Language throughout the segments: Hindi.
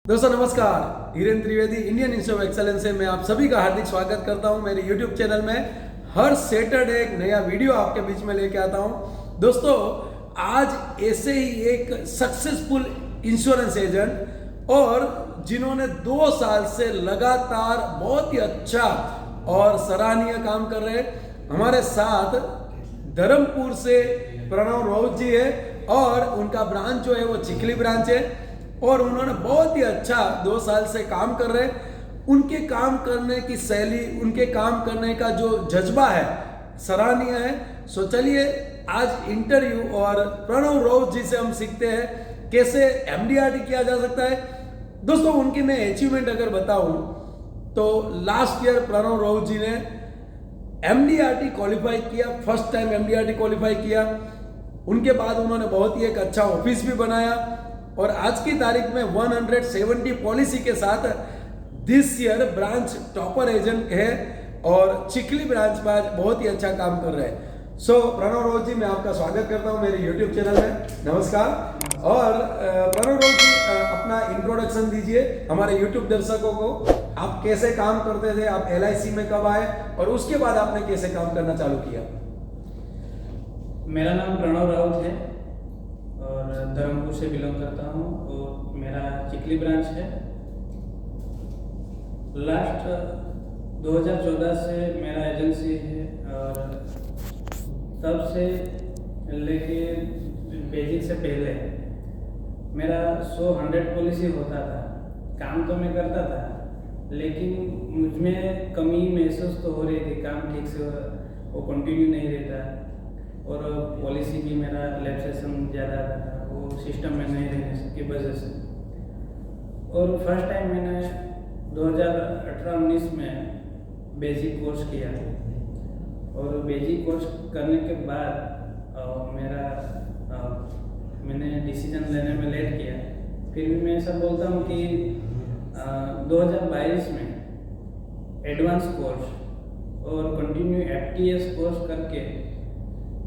दोस्तों नमस्कार, Hiren Trivedi Indian institute of excellence से मैं आप सभी का हार्दिक स्वागत करता हूं। मेरे यूट्यूब चैनल में हर सैटरडे एक नया वीडियो आपके बीच में लेके आता हूं। दोस्तों आज ऐसे ही एक सक्सेसफुल इंश्योरेंस एजेंट और जिन्होंने 2 साल से लगातार बहुत ही अच्छा और सराहनीय काम कर रहे हमारे साथ धर्मपुर से प्रणव राउत जी है और उनका ब्रांच जो है वो चिखली ब्रांच है और उन्होंने बहुत ही अच्छा 2 साल से काम कर रहे हैं। उनके काम करने की शैली, उनके काम करने का जो जज्बा है सराहनीय है। सो चलिए आज इंटरव्यू और प्रणव राउत जी से हम सीखते हैं कैसे एमडीआरटी किया जा सकता है। दोस्तों उनकी मैं अचीवमेंट अगर बताऊं तो लास्ट ईयर प्रणव राउत जी ने एमडीआरटी क्वालिफाई किया, फर्स्ट टाइम एमडीआरटी क्वालिफाई किया। उनके बाद उन्होंने बहुत ही एक अच्छा ऑफिस भी बनाया और आज की तारीख में 170 पॉलिसी के साथ this year branch topper agent है और चिखली ब्रांच में आज बहुत ही अच्छा काम कर रहे हैं। सो प्रणव राउत जी, मैं आपका स्वागत करता हूं मेरे यूट्यूब चैनल में। नमस्कार। और प्रणव राउत जी अपना इंट्रोडक्शन दीजिए हमारे यूट्यूब दर्शकों को। आप कैसे काम करते थे, आप एलआईसी में कब आए और उसके बाद आपने कैसे काम करना चालू किया? मेरा नाम प्रणव राउत है और धर्मपुर से बिलोंग करता हूँ और मेरा चिखली ब्रांच है। लास्ट 2014 से मेरा एजेंसी है और तब से लेके बेसिक से पहले मेरा 100 पॉलिसी होता था। काम तो मैं करता था लेकिन मुझ में कमी महसूस तो हो रही थी, काम ठीक से वो कंटिन्यू नहीं रहता और पॉलिसी भी मेरा लैप्सेशन ज़्यादा था, वो सिस्टम में नहीं रहने की वजह से। और फर्स्ट टाइम मैंने 2018-19 में बेसिक कोर्स किया और बेसिक कोर्स करने के बाद मैंने डिसीजन लेने में लेट किया। फिर भी मैं ऐसा बोलता हूँ कि 2022 में एडवांस कोर्स और कंटिन्यू एफटीएस कोर्स करके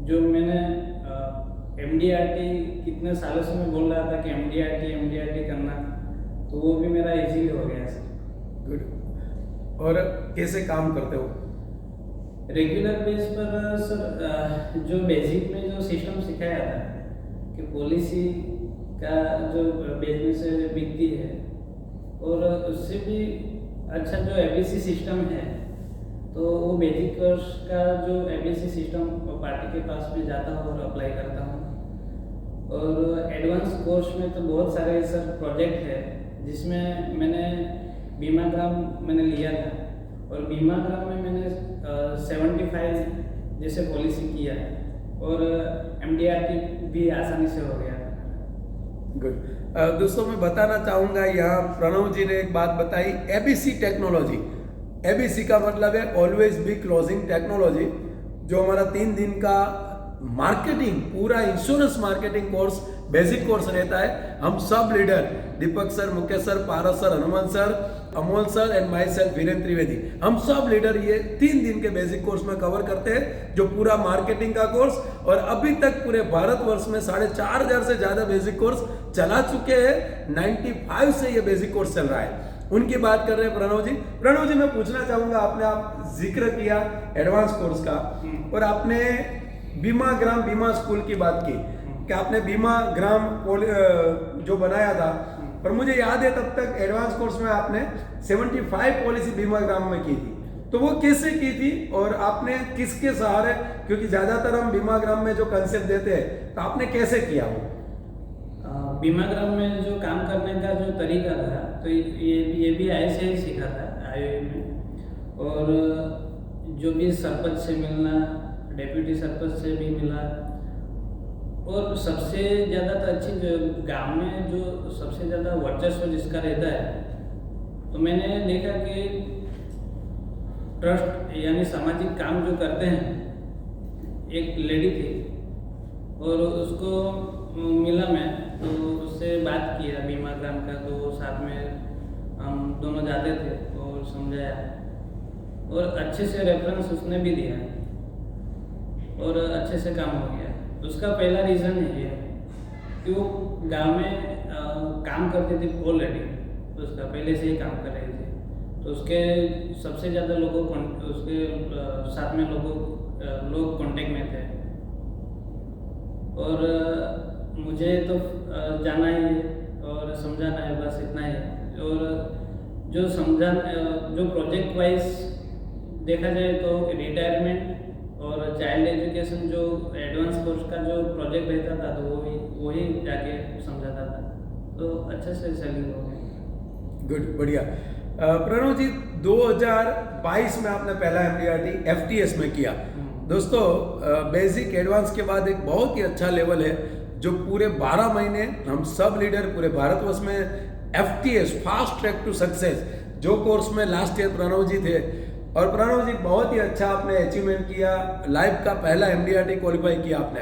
जो मैंने एमडीआरटी कितने सालों से मैं बोल रहा था कि एमडीआरटी करना, तो वो भी मेरा इजीली हो गया सर। गुड। और कैसे काम करते हो? रेगुलर बेस पर सर जो बेसिक में जो सिस्टम सिखाया था कि पॉलिसी का जो बिजनेस बिकती है और उससे भी अच्छा जो एबीसी सिस्टम है, तो वो बेसिक कोर्स का जो एबीसी सिस्टम पार्टी के पास में जाता हूँ और अप्लाई करता हूँ। और एडवांस कोर्स में तो बहुत सारे सर प्रोजेक्ट है जिसमें मैंने बीमा ग्राम मैंने लिया था और बीमा ग्राम में मैंने 75 जैसे पॉलिसी किया और एमडीआरटी भी आसानी से हो गया। गुड। दोस्तों मैं बताना चाहूँगा, यहाँ प्रणव जी ने एक बात बताई, एबीसी टेक्नोलॉजी। एबीसी का मतलब है ऑलवेज बी क्लोजिंग टेक्नोलॉजी, जो हमारा 3 दिन का मार्केटिंग, पूरा insurance marketing course, basic course रहता है। हम सब leader Deepak sir, Mukesh sir, Paras sir, Hanuman sir, Amol sir and my self Hiren Trivedi, हम सब लीडर ये 3 दिन के बेसिक कोर्स में कवर करते हैं, जो पूरा मार्केटिंग का कोर्स। और अभी तक पूरे भारतवर्ष में 4500 से ज्यादा बेसिक कोर्स चला चुके हैं। 95 से ये बेसिक कोर्स चल रहा है। उनकी बात कर रहे हैं प्रणव जी। प्रणव जी मैं पूछना चाहूंगा, आपने आप जिक्र किया एडवांस कोर्स का और आपने बीमा ग्राम बीमा स्कूल की बात की कि आपने बीमा ग्राम जो बनाया था, पर मुझे याद है तब तक एडवांस कोर्स में आपने 75 पॉलिसी बीमा ग्राम में की थी, तो वो कैसे की थी और आपने किसके सहारे, क्योंकि ज्यादातर हम बीमा ग्राम में जो कंसेप्ट देते हैं, तो आपने कैसे किया वो? बीमा ग्राम में जो काम करने का जो तरीका था, तो ये भी ऐसे ही सीखा था आईओए में। और जो भी सरपंच से मिलना, डेप्यूटी सरपंच से भी मिला और सबसे ज़्यादा तो अच्छी जो गांव में जो सबसे ज़्यादा वर्चस्व जिसका रहता है, तो मैंने देखा कि ट्रस्ट यानी सामाजिक काम जो करते हैं, एक लेडी थी और उसको मिला मैं, तो उससे बात किया बीमा ग्राम का, तो साथ में हम दोनों जाते थे और समझाया और अच्छे से रेफरेंस उसने भी दिया और अच्छे से काम हो गया। उसका पहला रीज़न ये है कि वो गांव में काम करती थी ऑलरेडी उसका पहले से ही काम कर रही थी, तो उसके सबसे ज़्यादा लोगों उसके साथ में लोग कांटेक्ट में थे। और मुझे तो जाना ही है और समझाना है, बस इतना ही है। और जो प्रोजेक्ट वाइज देखा जाए तो रिटायरमेंट और चाइल्ड एजुकेशन जो एडवांस कोर्स का जो प्रोजेक्ट रहता था तो वही जाके समझाता था, तो अच्छे से सेलिंग हो गई। गुड, बढ़िया। प्रणव जी, 2022 में आपने पहला MDRT FTS में किया। दोस्तों, बेसिक एडवांस के बाद एक बहुत ही अच्छा लेवल है जो पूरे 12 महीने हम सब लीडर पूरे भारतवर्ष में FTS fast track to success जो कोर्स में लास्ट ईयर प्रणव जी थे, और प्रणव जी बहुत ही अच्छा आपने अचीवमेंट किया, लाइफ का पहला MDRT क्वालिफाई किया आपने।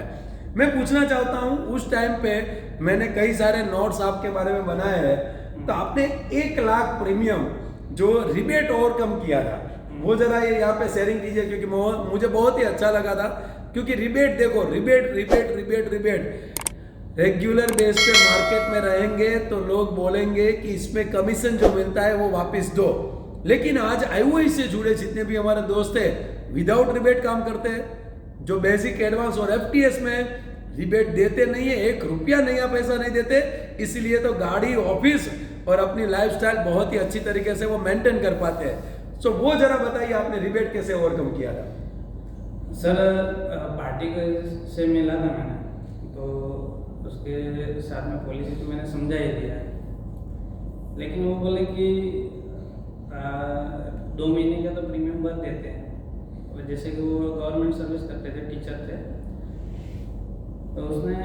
मैं पूछना चाहता हूँ, उस टाइम पे मैंने कई सारे नोट्स आपके बारे में बनाए हैं, तो आपने 1 लाख प्रीमियम जो रिबेट ओवरकम किया था वो जरा ये यहाँ पे शेयरिंग कीजिए, क्योंकि मुझे बहुत ही अच्छा लगा था। क्योंकि रिबेट देखो, रिबेट रेगुलर बेस पे मार्केट में रहेंगे तो लोग बोलेंगे कि इसमें कमीशन जो मिलता है वो वापस दो, लेकिन आज IOI से जुड़े जितने भी हमारे दोस्त हैं विदाउट रिबेट काम करते हैं। जो बेसिक एडवांस और FTS में रिबेट देते नहीं है, 1 रुपया नया पैसा नहीं देते, इसलिए तो गाड़ी, ऑफिस और अपनी लाइफस्टाइल बहुत ही अच्छी तरीके से वो मेंटेन कर पाते हैं। सो वो जरा बताइए आपने रिबेट कैसे ओवरकम किया था? सर, पार्टी से मिला था मैंने, तो उसके साथ में पॉलिसी तो मैंने समझा ही दिया, लेकिन वो बोले कि 2 महीने का तो प्रीमियम भर देते हैं। और जैसे कि वो गवर्नमेंट सर्विस करते थे, टीचर थे, तो उसने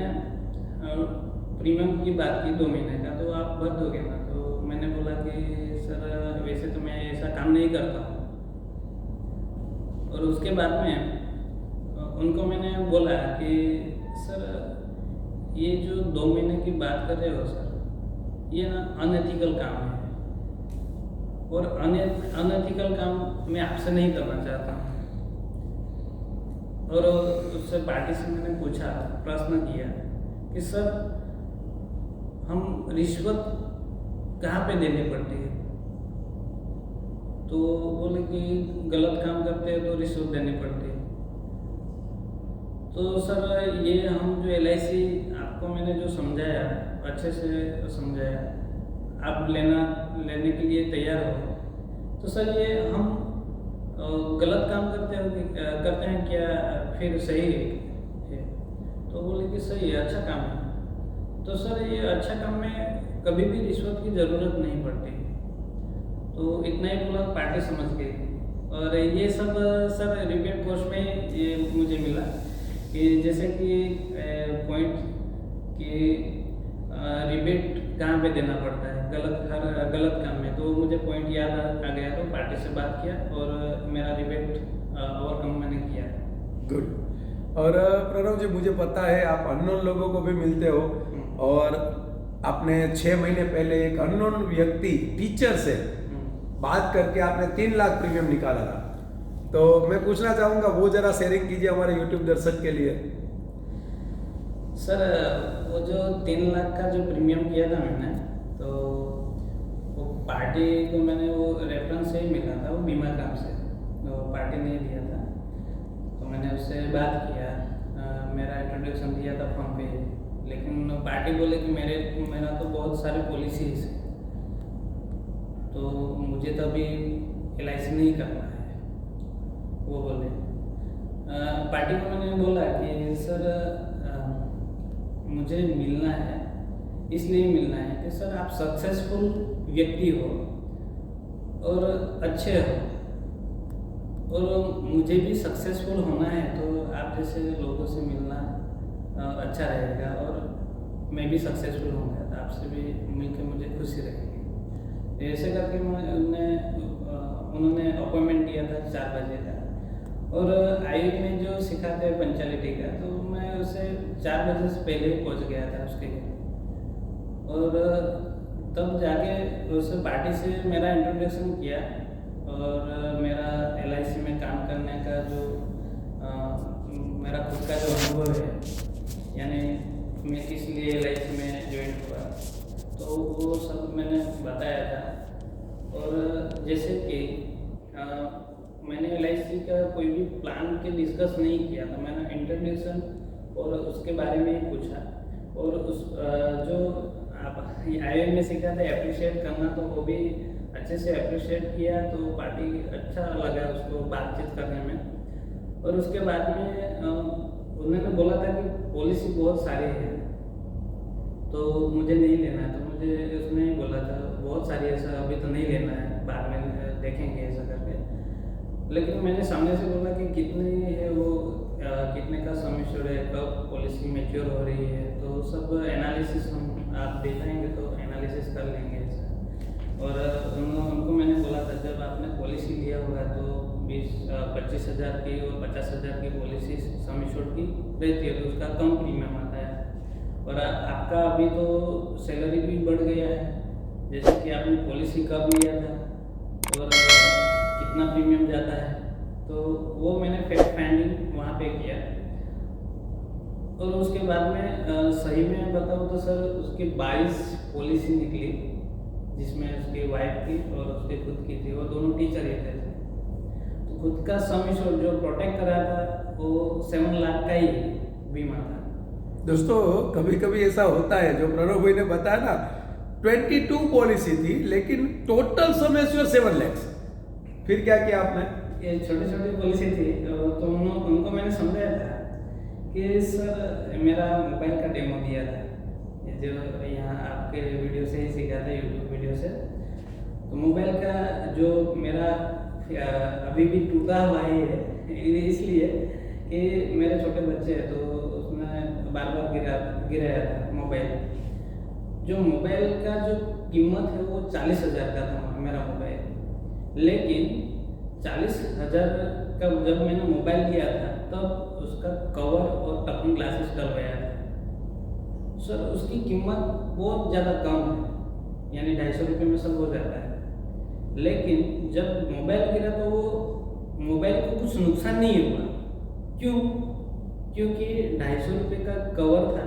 प्रीमियम की बात की 2 महीने का, तो आप भर दोगे ना? तो मैंने बोला कि सर वैसे तो मैं ऐसा काम नहीं करता हूँ। और उसके बाद में उनको मैंने बोला कि सर ये जो 2 महीने की बात कर रहे हो सर, ये ना अनएथिकल काम है, और अनएथिकल काम मैं आपसे नहीं करना चाहता हूँ। और उससे पार्टी से मैंने पूछा, प्रश्न किया कि सर हम रिश्वत कहाँ पे देनी पड़ती है? तो बोले कि गलत काम करते हैं तो रिश्वत देनी पड़ती है। तो सर ये हम जो LIC आपको मैंने जो समझाया, अच्छे से समझाया, आप लेने के लिए तैयार हो, तो सर ये हम गलत काम करते हैं क्या, फिर सही है? तो बोले कि सही है, अच्छा काम है। तो सर ये अच्छा काम में कभी भी रिश्वत की ज़रूरत नहीं पड़ती। तो इतना ही बोला, पार्टी समझ गई। और ये सब सर रिबेट कोर्स में ये मुझे मिला कि जैसे कि पॉइंट कि रिबेट कहाँ पे देना पड़ता है गलत काम में, तो मुझे पॉइंट याद आ गया, तो पार्टी से बात किया और मेरा रिबेट ओवरकम मैंने किया। गुड। और प्रणव जी, मुझे पता है आप अननोन लोगों को भी मिलते हो, और आपने 6 महीने पहले एक अननोन व्यक्ति टीचर से बात करके आपने 3 लाख प्रीमियम निकाला था। तो मैं पूछना चाहूँगा, वो जरा शेयरिंग कीजिए हमारे YouTube दर्शक के लिए। सर वो जो 3 लाख का जो प्रीमियम किया था मैंने, तो वो पार्टी को मैंने वो रेफरेंस से ही मिला था, वो बीमा काम से, तो पार्टी ने दिया था। तो मैंने उससे बात किया, मेरा इंट्रोडक्शन दिया था फोन पे, लेकिन पार्टी बोले कि मेरा तो बहुत सारे पॉलिसीज है, तो मुझे तो अभी LIC नहीं करना है, वो बोले। पार्टी को मैंने बोला कि सर मुझे मिलना है, इसलिए मिलना है कि सर आप सक्सेसफुल व्यक्ति हो और अच्छे हो, और मुझे भी सक्सेसफुल होना है, तो आप जैसे लोगों से मिलना अच्छा रहेगा, और मैं भी सक्सेसफुल होऊंगा, तो आपसे भी मिलकर मुझे खुशी रहेगी। ऐसे करके उन्होंने अपॉइंटमेंट दिया था 4 बजे का, और IOI में जो सिखाते हैं पंचुअलिटी का, तो मैं उसे 4 बजे से पहले ही पहुंच गया था उसके लिए। और तब जाके उस पार्टी से मेरा इंट्रोडक्शन किया, और मेरा LIC में काम करने का जो मेरा खुद का जो अनुभव है, यानी मैं किस लिए LIC में ज्वाइन हुआ, तो वो सब मैंने बताया था। और जैसे कि मैंने LIC का कोई भी प्लान के डिस्कस नहीं किया था, मैंने इंट्रोडक्शन और उसके बारे में ही पूछा। और उस जो आप IIM में सीखा था अप्रिशिएट करना, तो वो भी अच्छे से अप्रिशिएट किया, तो पार्टी अच्छा लगा उसको बातचीत करने में। और उसके बाद में उन्होंने बोला था कि पॉलिसी बहुत सारी है तो मुझे नहीं लेना है। तो मुझे उसने बोला था बहुत सारी ऐसा अभी तो नहीं लेना है, बाद में देखेंगे ऐसा करके। लेकिन मैंने सामने से बोला कि कितने है वो कितने का समेश्योर है, कब पॉलिसी मैच्योर हो रही है, तो सब एनालिसिस हम आप दिखाएंगे तो एनालिसिस कर लेंगे ऐसा। और उनको मैंने बोला था जब आपने पॉलिसी लिया होगा तो 25 हज़ार की और 50 हज़ार की पॉलिसी समेश्योर की रहती है, तो उसका कम प्रीमियम आता है। और आपका अभी तो सैलरी भी बढ़ गया है, जैसे कि आपने पॉलिसी कब लिया था और कितना प्रीमियम जाता है, तो वो मैंने फैक्ट फाइंडिंग वहाँ पे किया। और उसके बाद में सही में बताऊँ तो सर उसकी 22 पॉलिसी निकली, जिसमें उसकी वाइफ की और उसके खुद की थी, वो दोनों टीचर ही थे। तो खुद का सम एश्योर्ड जो प्रोटेक्ट करा था वो 7 लाख का ही बीमा था। दोस्तों कभी कभी ऐसा होता है, जो प्रणव भाई ने बताया ना, 22 पॉलिसी थी लेकिन टोटल सम एश्योर्ड 7 लाख। फिर क्या किया आपने? ये छोटी छोटी पॉलिसी थी, तो उनको मैंने समझाया था कि सर मेरा मोबाइल का डेमो दिया था, ये जो यहाँ आपके वीडियो से ही सीखा था, यूट्यूब वीडियो से। तो मोबाइल का जो मेरा अभी भी टूटा हुआ ही है, इसलिए कि मेरे छोटे बच्चे हैं तो उसमें बार बार गिराया था मोबाइल। जो मोबाइल का जो कीमत है वो 40 हज़ार का था मेरा मोबाइल, लेकिन 40 हज़ार का जब मैंने मोबाइल लिया था तब उसका कवर और टफन ग्लासेस डलवाया था। सर उसकी कीमत बहुत ज़्यादा कम है, यानी 250 रुपये में सब हो जाता है। लेकिन जब मोबाइल गिरा तो वो मोबाइल को कुछ नुकसान नहीं हुआ। क्यों? क्योंकि 250 रुपये का कवर था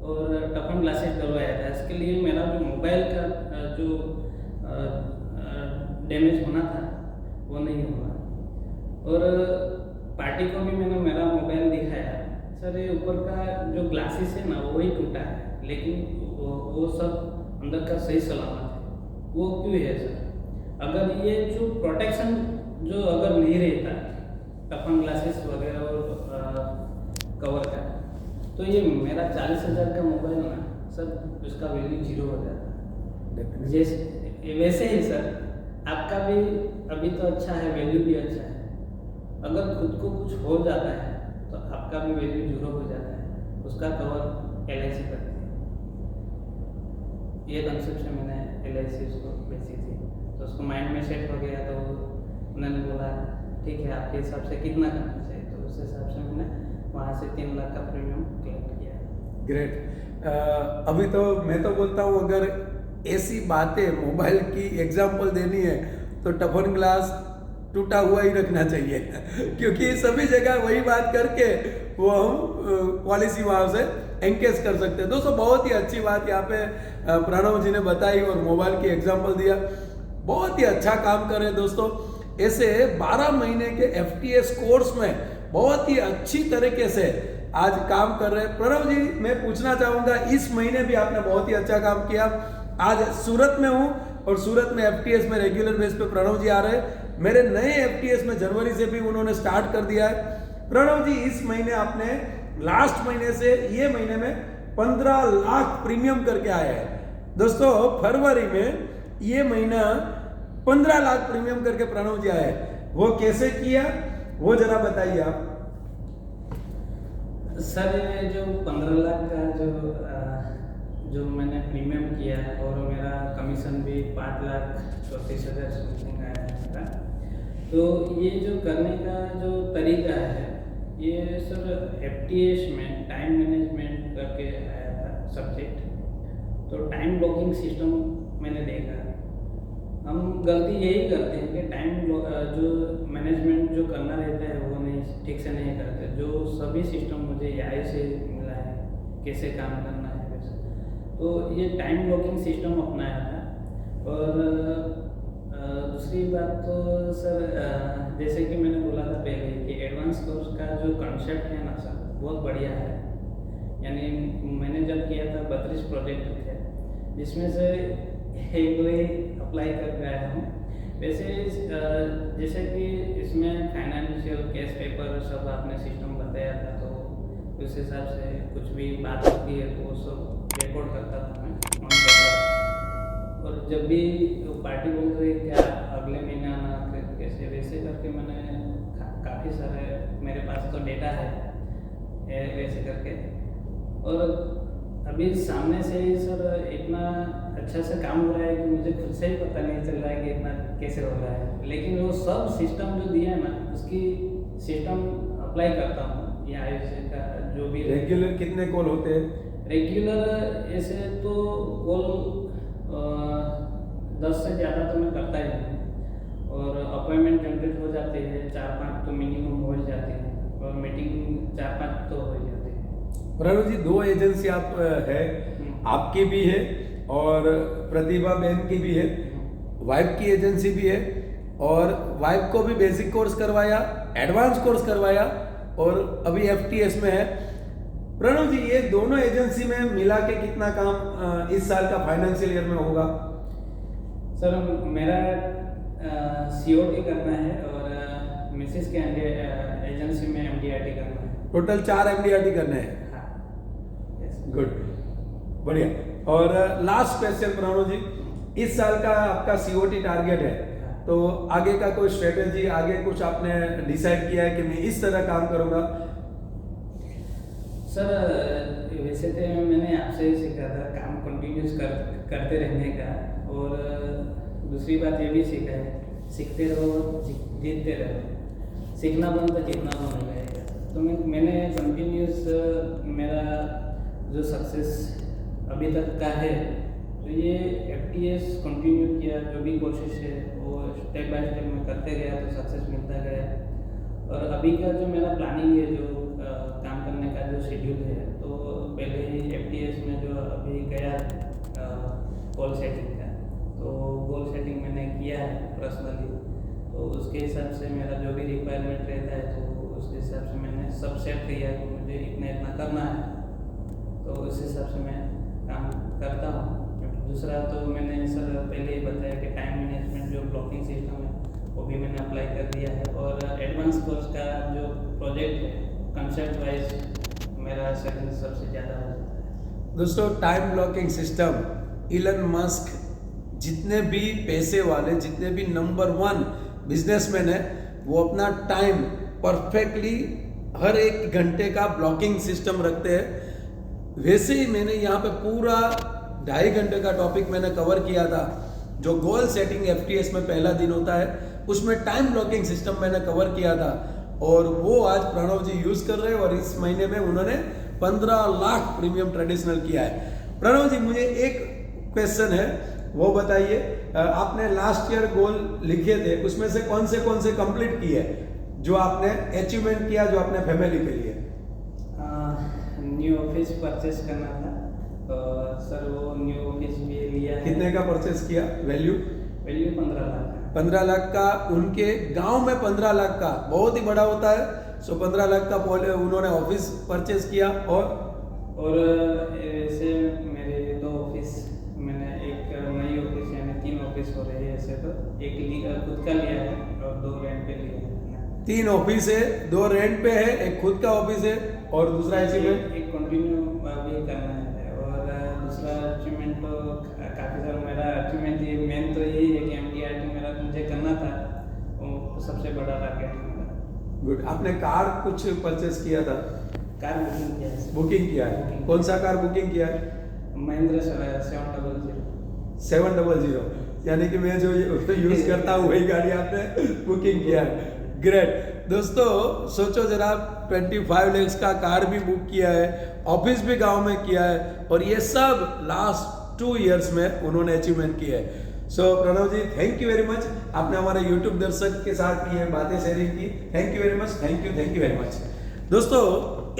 और टफन ग्लासेस डलवाया था। इसके लिए मेरा जो मोबाइल का जो डैमेज होना था वो नहीं हुआ। और पार्टी को भी मैंने मेरा मोबाइल दिखाया, सर ये ऊपर का जो ग्लासेस है ना वही टूटा है, लेकिन वो सब अंदर का सही सलामत है। वो क्यों है सर? अगर ये जो प्रोटेक्शन जो अगर नहीं रहता टफन ग्लासेस वगैरह और कवर का, तो ये मेरा 40 हज़ार का मोबाइल ना सर उसका वैल्यू 0 हो जाता है। जैसे वैसे ही सर आपका भी अभी तो अच्छा है, वैल्यू भी अच्छा है, अगर खुद को कुछ हो जाता है तो आपका भी वैल्यू 0 हो जाता है, उसका कवर LIC करती है। ये कंसेप्ट से मैंने LIC उसको बेची थी, तो उसको माइंड में सेट हो गया। तो उन्होंने बोला ठीक है आपके हिसाब से कितना करना चाहिए, तो उस हिसाब से मैंने वहाँ से 3 लाख का प्रीमियम कलेक्ट किया। ग्रेट। अभी तो मैं तो बोलता हूँ अगर ऐसी बातें मोबाइल की एग्जाम्पल देनी है तो टफन ग्लास टूटा हुआ ही रखना चाहिए क्योंकि सभी जगह वही बात करके वो हम पॉलिसी वहाँ से एंकेज कर सकते हैं। दोस्तों बहुत ही अच्छी बात यहाँ पे प्रणव जी ने बताई और मोबाइल की एग्जाम्पल दिया, बहुत ही अच्छा काम कर रहे हैं दोस्तों। ऐसे 12 महीने के FTS कोर्स में बहुत ही अच्छी तरीके से आज काम कर रहे हैं प्रणव जी। मैं पूछना चाहूँगा, इस महीने भी आपने बहुत ही अच्छा काम किया। आज सूरत में हूँ और सूरत में FTS में रेगुलर बेस पे प्रणव जी आ रहे हैं। मेरे नए FTS में जनवरी से भी उन्होंने स्टार्ट कर दिया है। प्रणव जी इस महीने आपने लास्ट महीने से ये महीने में 15 लाख प्रीमियम करके आए हैं। दोस्तों फरवरी में ये महीना 15 लाख प्रीमियम करके प्रणव जी आए, वो कैसे किया वो जरा बताइए आप। सर ये जो 15 लाख का जो मैंने प्रीमियम किया और मेरा कमीशन भी 5,34,000 समथिंग आया था, तो ये जो करने का जो तरीका है ये सर FTS में टाइम मैनेजमेंट करके आया था सब्जेक्ट। तो टाइम ब्लॉकिंग सिस्टम मैंने देखा, हम गलती यही करते हैं कि टाइम जो मैनेजमेंट जो करना रहता है वो नहीं ठीक से नहीं करते। जो सभी सिस्टम मुझे AI से मिला है कैसे काम करना है वैसे, तो ये टाइम ब्लॉकिंग सिस्टम अपनाया था। और दूसरी बात तो सर, जैसे कि मैंने बोला था पहले कि एडवांस कोर्स का जो कॉन्सेप्ट है ना सर, बहुत बढ़िया है। यानी मैंने जब किया था 32 प्रोजेक्ट थे, जिसमें से एक दो ही अप्लाई कर गया हूँ। वैसे जैसे कि इसमें फाइनेंशियल केस पेपर सब आपने सिस्टम बताया था, तो उस हिसाब से कुछ भी बात होती है तो वो सब रिकॉर्ड करता था मैं ऑन पेपर। और जब भी पार्टी बोल रही क्या अगले महीने आना कैसे, वैसे करके मैंने काफ़ी सारे मेरे पास तो डेटा है वैसे करके। और अभी सामने से ही सर इतना अच्छा से काम हो रहा है कि मुझे खुद से ही पता नहीं चल रहा है कि इतना कैसे हो रहा है। लेकिन वो सब सिस्टम जो दिया है ना, उसकी सिस्टम अप्लाई करता हूँ। या ऐसे का जो भी रेगुलर कितने कॉल होते हैं? रेगुलर ऐसे तो कॉल 10 से ज़्यादा तो मैं करता ही हूँ। और अपॉइंटमेंट जनरेट हो जाते हैं 4-5 तो मिनिमम हो जाते हैं, और मीटिंग 4-5 तो हो जाते हैं। प्रणव जी, 2 एजेंसी आप है, आपकी भी है और प्रतिभा बहन की भी है, वाइफ की एजेंसी भी है। और वाइफ को भी बेसिक कोर्स करवाया, एडवांस कोर्स करवाया और अभी FTS में है। प्रणव जी, ये दोनों एजेंसी में मिला के कितना काम इस साल का फाइनेंशियल ईयर में होगा? सर मेरा COT करना है और मिसेस के एजेंसी में MDRT करना है। टोटल 4 MDRT करने हैं। गुड, बढ़िया। और लास्ट क्वेश्चन प्रणव जी, इस साल का आपका COT टारगेट है, तो आगे का कोई स्ट्रेटेजी, आगे कुछ आपने डिसाइड किया है कि मैं इस तरह काम करूंगा? सर वैसे तो मैंने आपसे ही सीखा था काम कंटिन्यूस करते रहने का। और दूसरी बात ये भी सीखा है, सीखते रहो जीतते रहो, सीखना बंद तो जीतना बंद हो जाएगा। तो मैंने कंटिन्यूस मेरा जो सक्सेस अभी तक का है, तो ये FTS कंटिन्यू किया। जो भी कोशिश है वो स्टेप बाय स्टेप मैं करते गया तो सक्सेस मिलता गया। और अभी का जो मेरा प्लानिंग है, जो काम करने का जो शेड्यूल है, तो पहले ही FTS में जो अभी गया गोल सेटिंग का, तो गोल सेटिंग मैंने किया है पर्सनली। तो उसके हिसाब से मेरा जो भी रिक्वायरमेंट रहता है, तो उसके हिसाब से मैंने सब सेट किया कि मुझे इतना करना है, तो उस हिसाब से मैं काम करता हूँ। दूसरा तो मैंने सर पहले ही बताया कि टाइम मैनेजमेंट जो ब्लॉकिंग सिस्टम है, वो भी मैंने अप्लाई कर दिया है। और एडवांस कोर्स का जो प्रोजेक्ट है, कंसेप्ट वाइज मेरा सेटिंग सबसे ज़्यादा हो जाता है। दोस्तों, time blocking system, Elon Musk जितने भी पैसे वाले, जितने भी नंबर 1 बिजनेसमैन है, वो अपना टाइम परफेक्टली हर 1 घंटे का ब्लॉकिंग सिस्टम रखते हैं। वैसे ही मैंने यहाँ पे पूरा 2.5 घंटे का टॉपिक मैंने कवर किया था। जो गोल सेटिंग FTS में पहला दिन होता है, उसमें टाइम ब्लॉकिंग सिस्टम मैंने कवर किया था, और वो आज प्रणव जी यूज कर रहे हैं। और इस महीने में उन्होंने 15 लाख प्रीमियम ट्रेडिशनल किया है। प्रणव जी, मुझे एक क्वेश्चन है, वो बताइए, आपने लास्ट ईयर गोल लिखे थे, उसमें से कौन से कंप्लीट किए जो आपने अचीवमेंट किया, जो अपने फैमिली के लिए? न्यू ऑफिस परचेस करना था, तो सर वो न्यू ऑफिस भी लिया है। कितने का परचेस किया? वैल्यू 15 लाख। 15 लाख का। उनके गांव में 15 लाख का बहुत ही बड़ा होता है। सो 15 लाख का उन्होंने ऑफिस परचेस किया। और ऐसे मेरे 2 ऑफिस, मैंने एक नई ऑफिस, यानी 3 ऑफिस हो रहे हैं ऐसे तो। एक खुद का लिया है और 2 रेंट पे लिया है। 3 ऑफिस है, 2 रेंट पे है, एक खुद का ऑफिस है, और दूसरा अचीवमेंट एक कंटिन्यू भी करना है। और दूसरा अचीवमेंट तो काफ़ी सारा मेरा अचीवमेंट ये मेन तो यही है कि MDRT मेरा मुझे करना था, वो सबसे बड़ा टारगेट है मेरा। गुड। आपने कार कुछ परचेस किया था? कार बुकिंग किया है। बुकिंग किया है? कौन सा कार बुकिंग किया है? महिंद्रा 700। 700, यानी कि मैं जो यूज करता हूँ वही गाड़ी आपने बुकिंग किया है। ग्रेट। दोस्तों, सोचो जरा, 25 लाख का कार भी बुक किया है, ऑफिस भी गांव में किया है, और ये सब लास्ट 2 इयर्स में उन्होंने अचीवमेंट किया है। सो प्रणव जी, थैंक यू वेरी मच। आपने हमारे यूट्यूब दर्शक के साथ ये बातें शेयरिंग की। Thank you very much, thank you very much. दोस्तों,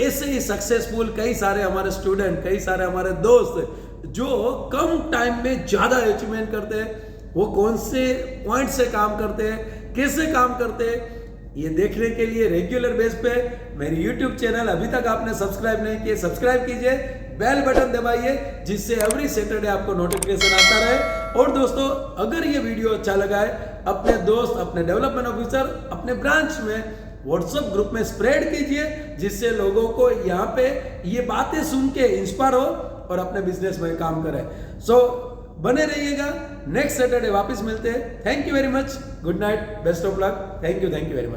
ऐसे ही सक्सेसफुल कई सारे हमारे स्टूडेंट, कई सारे हमारे दोस्त जो कम टाइम में ज्यादा अचीवमेंट करते हैं, वो कौन से पॉइंट से काम करते हैं, कैसे काम करते हैं, ये देखने के लिए रेगुलर बेस पे मेरी YouTube चैनल अभी तक आपने सब्सक्राइब नहीं किए, सब्सक्राइब कीजिए, बेल बटन दबाइए, जिससे एवरी सैटरडे आपको नोटिफिकेशन आता रहे। और दोस्तों, अगर ये वीडियो अच्छा लगा है, अपने दोस्त, अपने डेवलपमेंट ऑफिसर, अपने ब्रांच में व्हाट्सएप ग्रुप में स्प्रेड कीजिए, जिससे लोगों को यहाँ पे ये बातें सुन के इंस्पायर हो और अपने बिजनेस में काम करें। सो बने रहिएगा, नेक्स्ट सैटरडे वापस मिलते हैं। Thank you very much, good night, best of luck, thank you very much.